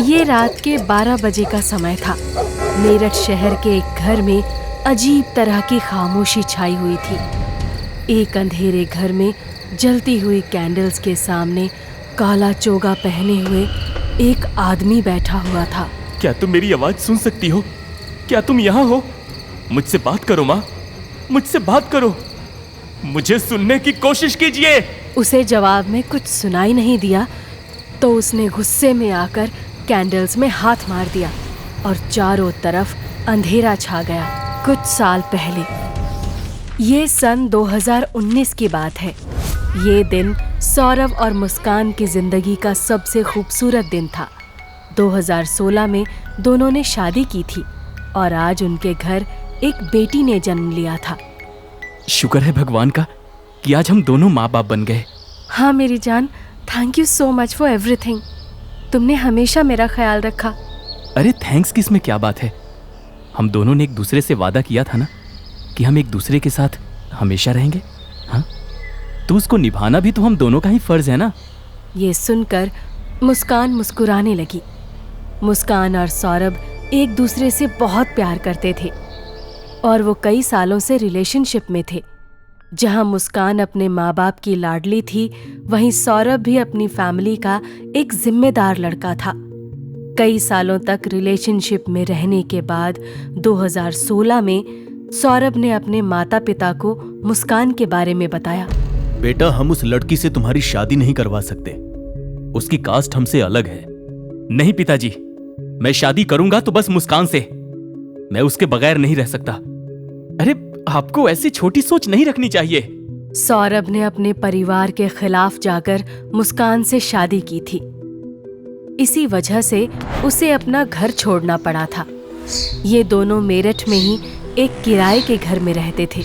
ये रात के 12 बजे का समय था। मेरठ शहर के एक घर में अजीब तरह की खामोशी छाई हुई थी। एक अंधेरे घर में जलती हुई कैंडल्स के सामने काला चोगा पहने हुए एक आदमी बैठा हुआ था। क्या तुम मेरी आवाज सुन सकती हो? क्या तुम यहाँ हो? मुझसे बात करो माँ, मुझसे बात करो, मुझे सुनने की कोशिश कीजिए। उसे जवाब में कुछ सुनाई नहीं दिया तो उसने गुस्से में आकर कैंडल्स में हाथ मार दिया और चारों तरफ अंधेरा छा गया। कुछ साल पहले, ये सन 2019 की बात है। ये दिन सौरभ और मुस्कान की जिंदगी का सबसे खूबसूरत दिन था। 2016 में दोनों ने शादी की थी और आज उनके घर एक बेटी ने जन्म लिया था। शुक्र है भगवान का कि आज हम दोनों माँ बाप बन गए। हाँ मेरी जान, thank you so much for everything. तुमने हमेशा मेरा ख्याल रखा। अरे थैंक्स की इसमें क्या बात है? हम दोनों ने एक दूसरे से वादा किया था ना कि हम एक दूसरे के साथ हमेशा रहेंगे। हाँ, तो उसको निभाना भी तो हम दोनों का ही फर्ज है ना। ये सुनकर मुस्कान मुस्कुराने लगी। मुस्कान और सौरभ एक दूसरे से बहुत प्यार करते थे और वो कई सालों से रिलेशनशिप में थे। जहां मुस्कान अपने माँ बाप की लाडली थी, वहीं सौरभ भी अपनी फैमिली का एक जिम्मेदार लड़का था। कई सालों तक रिलेशनशिप में रहने के बाद 2016 में सौरभ ने अपने माता पिता को मुस्कान के बारे में बताया। बेटा, हम उस लड़की से तुम्हारी शादी नहीं करवा सकते। उसकी कास्ट हमसे अलग है। नहीं पिताजी, मैं शादी करूंगा तो बस मुस्कान से। मैं उसके बगैर नहीं रह सकता। अरे आपको ऐसी छोटी सोच नहीं रखनी चाहिए। सौरभ ने अपने परिवार के खिलाफ जाकर मुस्कान से शादी की थी। इसी वजह से उसे अपना घर छोड़ना पड़ा था। ये दोनों मेरठ में ही एक किराए के घर में रहते थे।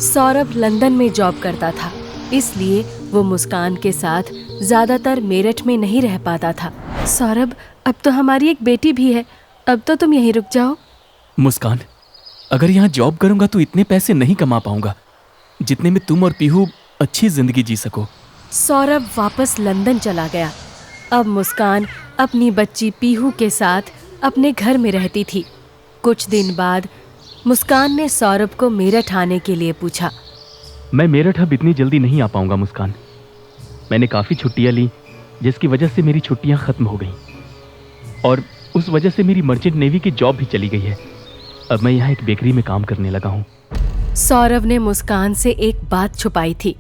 सौरभ लंदन में जॉब करता था, इसलिए वो मुस्कान के साथ ज्यादातर मेरठ में नहीं रह पाता था। सौरभ, अब तो हमारी एक बेटी भी है, अब तो तुम यहीं रुक जाओ। मुस्कान, अगर यहाँ जॉब करूंगा तो इतने पैसे नहीं कमा पाऊंगा जितने में तुम और पीहू अच्छी जिंदगी जी सको। सौरभ वापस लंदन चला गया। अब मुस्कान अपनी बच्ची पीहू के साथ अपने घर में रहती थी। कुछ दिन बाद मुस्कान ने सौरभ को मेरठ आने के लिए पूछा। मैं मेरठ अब इतनी जल्दी नहीं आ पाऊंगा मुस्कान। मैंने काफ़ी छुट्टियां ली, जिसकी वजह से मेरी छुट्टियां खत्म हो गई और उस वजह से मेरी मर्चेंट नेवी की जॉब भी चली गई है। अब मैं यहाँ एक बेकरी में काम करने लगा हूँ। सौरभ ने मुस्कान से एक बात छुपाई थी।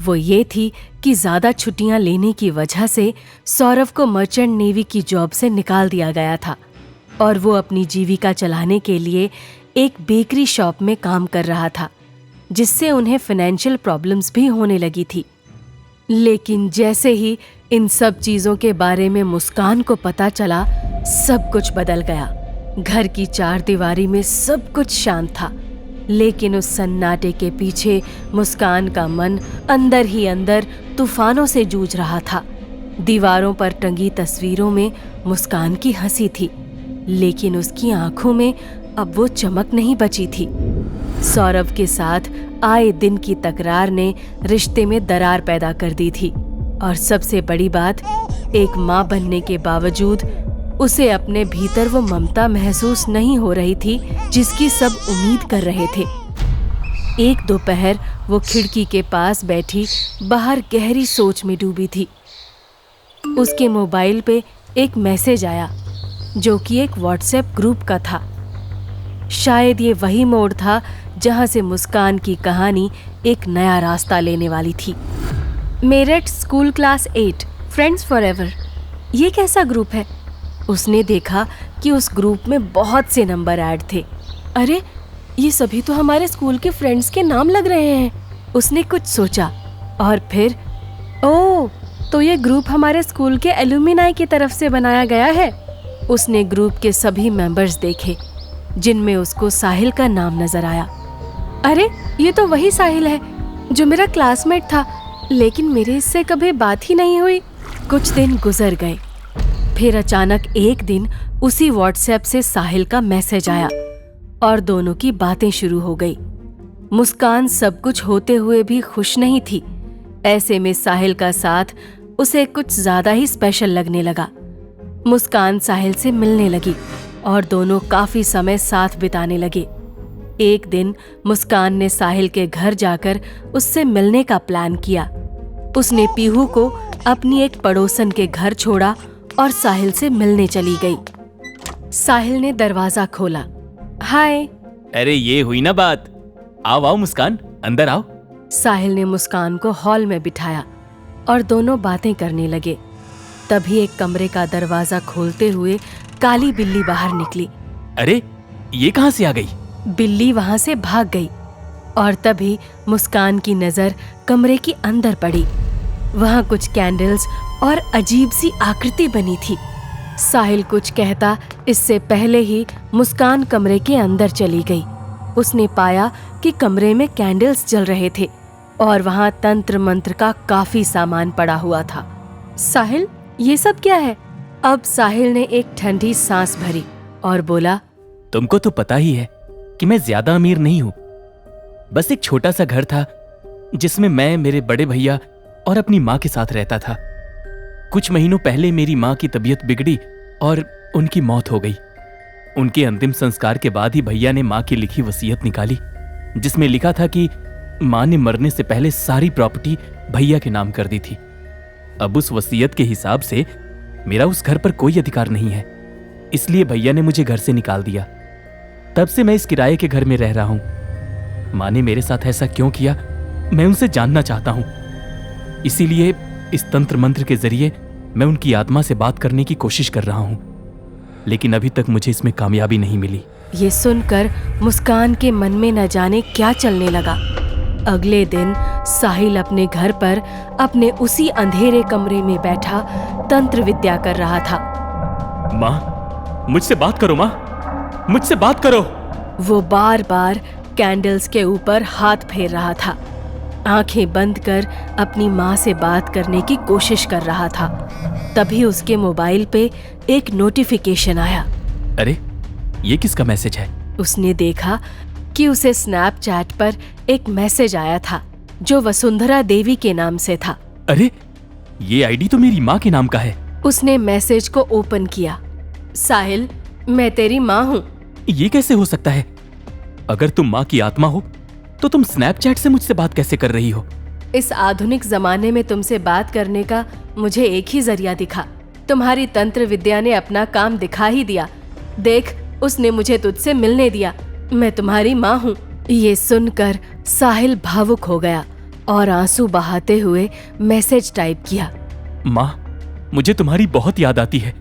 वो ये थी कि ज्यादा छुट्टियां लेने की वजह से सौरभ को मर्चेंट नेवी की जॉब से निकाल दिया गया था और वो अपनी जीविका चलाने के लिए एक बेकरी शॉप में काम कर रहा था, जिससे उन्हें फाइनेंशियल प्रॉब्लम्स भी होने लगी थी। लेकिन जैसे ही इन सब चीजों के बारे में मुस्कान को पता चला, सब कुछ बदल गया। घर की चार दीवारी में सब कुछ शांत था, लेकिन उस सन्नाटे के पीछे मुस्कान का मन अंदर ही अंदर तूफानों से जूझ रहा था। दीवारों पर टंगी तस्वीरों में मुस्कान की हंसी थी, लेकिन उसकी आंखों में अब वो चमक नहीं बची थी। सौरभ के साथ आए दिन की तकरार ने रिश्ते में दरार पैदा कर दी थी और सबसे बड़ी बात, एक माँ बनने के बावजूद उसे अपने भीतर वो ममता महसूस नहीं हो रही थी जिसकी सब उम्मीद कर रहे थे। एक दोपहर वो खिड़की के पास बैठी बाहर गहरी सोच में डूबी थी। उसके मोबाइल पे एक मैसेज आया जो कि एक व्हाट्सएप ग्रुप का था। शायद ये वही मोड़ था जहां से मुस्कान की कहानी एक नया रास्ता लेने वाली थी। Meerut school class 8 friends forever, ये कैसा ग्रुप है? उसने देखा कि उस ग्रुप में बहुत से नंबर ऐड थे। अरे, ये सभी तो हमारे स्कूल के फ्रेंड्स के नाम लग रहे हैं। उसने कुछ सोचा और फिर, ओह, तो ये ग्रुप हमारे स्कूल के एलुमिनाई की तरफ से बनाया गया है। उसने ग्रुप के सभी मेंबर्स देखे, जिनमें उसको साहिल का नाम नजर आया। अरे, ये तो वही साहिल है जो मेरा क्लासमेट था, लेकिन मेरे इससे कभी बात ही नहीं हुई। कुछ दिन गुजर गए, फिर अचानक एक दिन उसी व्हाट्सएप से साहिल का मैसेज आया और दोनों की बातें शुरू हो गई। मुस्कान सब कुछ होते हुए भी खुश नहीं थी। ऐसे में साहिल का साथ उसे कुछ ज्यादा ही स्पेशल लगने लगा। मुस्कान साहिल से मिलने लगी और दोनों काफी समय साथ बिताने लगे। एक दिन मुस्कान ने साहिल के घर जाकर उससे मिलने का प्लान किया। उसने पीहू को अपनी एक पड़ोसन के घर छोड़ा और साहिल से मिलने चली गई। साहिल ने दरवाजा खोला। हाय। अरे ये हुई ना बात। आओ आओ मुस्कान, अंदर आओ। साहिल ने मुस्कान को हॉल में बिठाया और दोनों बातें करने लगे। तभी एक कमरे का दरवाजा खोलते हुए काली बिल्ली बाहर निकली। अरे ये कहां से आ गई? बिल्ली वहां से भाग गई और तभी मुस्कान की नजर कमरे की अंदर पड़ी। वहां कुछ कैंडल्स और अजीब सी आकृति बनी थी। साहिल कुछ कहता इससे पहले ही मुस्कान कमरे के अंदर चली गई। उसने पाया कि कमरे में कैंडल्स जल रहे थे और वहां तंत्र मंत्र का काफी सामान पड़ा हुआ था। साहिल, ये सब क्या है? अब साहिल ने एक ठंडी सांस भरी और बोला, तुमको तो पता ही है कि मैं ज्यादा अमीर नहीं हूं। बस एक छोटा सा घर था जिसमें मैं, मेरे बड़े भैया और अपनी माँ के साथ रहता था। कुछ महीनों पहले मेरी माँ की तबीयत बिगड़ी और उनकी मौत हो गई। उनके अंतिम संस्कार के बाद ही भैया ने माँ की लिखी वसीयत निकाली, जिसमें लिखा था कि माँ ने मरने से पहले सारी प्रॉपर्टी भैया के नाम कर दी थी। अब उस वसीयत के हिसाब से मेरा उस घर पर कोई अधिकार नहीं है, इसलिए भैया ने मुझे घर से निकाल दिया। तब से मैं इस किराए के घर में रह रहा हूं। माँ ने मेरे साथ ऐसा क्यों किया, मैं उनसे जानना चाहता हूं। इसीलिए इस तंत्र मंत्र के जरिए मैं उनकी आत्मा से बात करने की कोशिश कर रहा हूं, लेकिन अभी तक मुझे इसमें कामयाबी नहीं मिली। ये सुनकर मुस्कान के मन में न जाने क्या चलने लगा। अगले दिन साहिल अपने घर पर अपने उसी अंधेरे कमरे में बैठा तंत्र विद्या कर रहा था। माँ, मुझसे बात करो। माँ, मुझसे बात करो। वो बार बार कैंडल्स के ऊपर हाथ फेर रहा था। आंखें बंद कर अपनी माँ से बात करने की कोशिश कर रहा था। तभी उसके मोबाइल पे एक नोटिफिकेशन आया। अरे ये किसका मैसेज है? उसने देखा कि उसे स्नैपचैट पर एक मैसेज आया था जो वसुंधरा देवी के नाम से था। अरे ये आईडी तो मेरी माँ के नाम का है। उसने मैसेज को ओपन किया। साहिल, मैं तेरी माँ हूँ। ये कैसे हो सकता है? अगर तुम माँ की आत्मा हो तो तुम स्नैपचैट से मुझसे बात कैसे कर रही हो? इस आधुनिक जमाने में तुमसे बात करने का मुझे एक ही जरिया दिखा। तुम्हारी तंत्र विद्या ने अपना काम दिखा ही दिया। देख, उसने मुझे तुझसे मिलने दिया। मैं तुम्हारी माँ हूँ। ये सुनकर साहिल भावुक हो गया और आंसू बहाते हुए मैसेज टाइप किया। माँ, मुझे तुम्हारी बहुत याद आती है।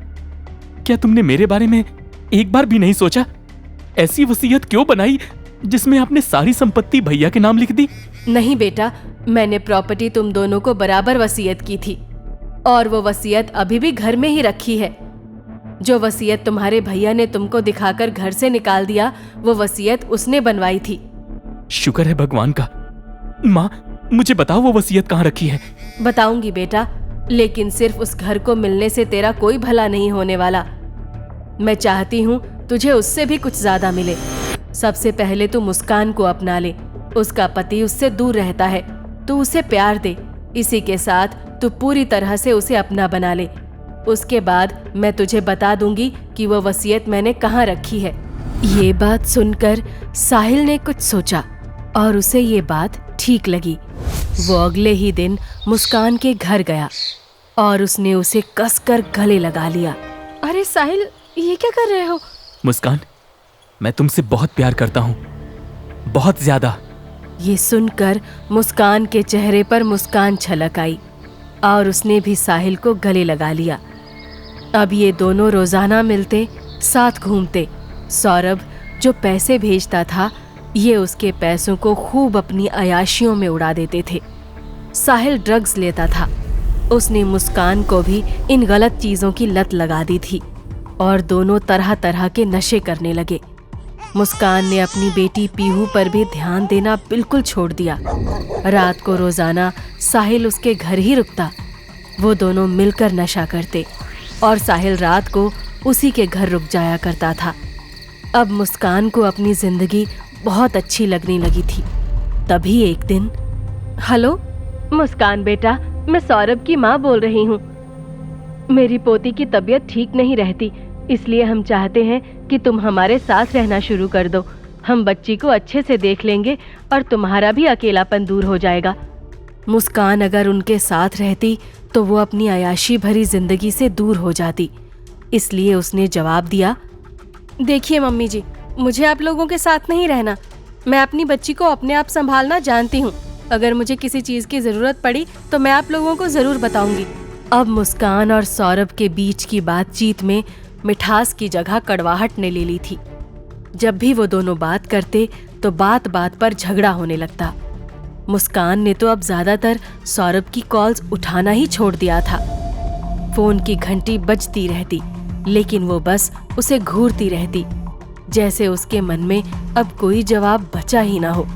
क्या तुमने मेरे बारे में एक बार भी नहीं सोचा? ऐसी वसीयत क्यों बनाई जिसमें आपने सारी संपत्ति भैया के नाम लिख दी? नहीं बेटा, मैंने प्रॉपर्टी तुम दोनों को बराबर वसीयत की थी और वो वसीयत अभी भी घर में ही रखी है। जो वसीयत तुम्हारे भैया ने तुमको दिखाकर घर से निकाल दिया, वो वसीयत उसने बनवाई थी। शुक्र है भगवान का। माँ, मुझे बताओ वो वसीयत कहाँ रखी है? बताऊंगी बेटा, लेकिन सिर्फ उस घर को मिलने से तेरा कोई भला नहीं होने वाला। मैं चाहती हूँ तुझे उससे भी कुछ ज्यादा मिले। सबसे पहले तू मुस्कान को अपना ले। उसका पति उससे दूर रहता है, तू उसे प्यार दे। इसी के साथ तू पूरी तरह से उसे अपना बना ले। उसके बाद मैं तुझे बता दूंगी कि वो वसीयत मैंने कहाँ रखी है। ये बात सुनकर साहिल ने कुछ सोचा और उसे ये बात ठीक लगी। वो अगले ही दिन मुस्कान के घर गया और उसने उसे कसकर गले लगा लिया। अरे साहिल, ये क्या कर रहे हो? मुस्कान, मैं तुमसे बहुत प्यार करता हूँ, बहुत ज्यादा। ये सुनकर मुस्कान के चेहरे पर मुस्कान छलक आई और उसने भी साहिल को गले लगा लिया। अब ये दोनों रोजाना मिलते, साथ घूमते। सौरभ जो पैसे भेजता था, ये उसके पैसों को खूब अपनी अयाशियों में उड़ा देते थे। साहिल ड्रग्स लेता था। उसने मुस्कान को भी इन गलत चीजों की लत लगा दी थी और दोनों तरह तरह के नशे करने लगे। मुस्कान ने अपनी बेटी पीहू पर भी ध्यान देना बिल्कुल छोड़ दिया। रात को रोजाना साहिल उसके घर ही रुकता। वो दोनों मिलकर नशा करते और साहिल रात को उसी के घर रुक जाया करता था। अब मुस्कान को अपनी जिंदगी बहुत अच्छी लगने लगी थी। तभी एक दिन, हेलो मुस्कान बेटा, मैं सौरभ की माँ बोल रही हूँ। मेरी पोती की तबीयत ठीक नहीं रहती, इसलिए हम चाहते हैं कि तुम हमारे साथ रहना शुरू कर दो। हम बच्ची को अच्छे से देख लेंगे और तुम्हारा भी अकेलापन दूर हो जाएगा। मुस्कान अगर उनके साथ रहती तो वो अपनी अयाशी भरी जिंदगी से दूर हो जाती, इसलिए उसने जवाब दिया, देखिए मम्मी जी, मुझे आप लोगों के साथ नहीं रहना। मैं अपनी बच्ची को अपने आप संभालना जानती हूँ। अगर मुझे किसी चीज की जरूरत पड़ी तो मैं आप लोगों को जरूर बताऊंगी। अब मुस्कान और सौरभ के बीच की बातचीत में मिठास की जगह कड़वाहट ने ले ली थी। जब भी वो दोनों बात करते तो बात बात पर झगड़ा होने लगता। मुस्कान ने तो अब ज्यादातर सौरभ की कॉल्स उठाना ही छोड़ दिया था। फोन की घंटी बजती रहती, लेकिन वो बस उसे घूरती रहती, जैसे उसके मन में अब कोई जवाब बचा ही ना हो।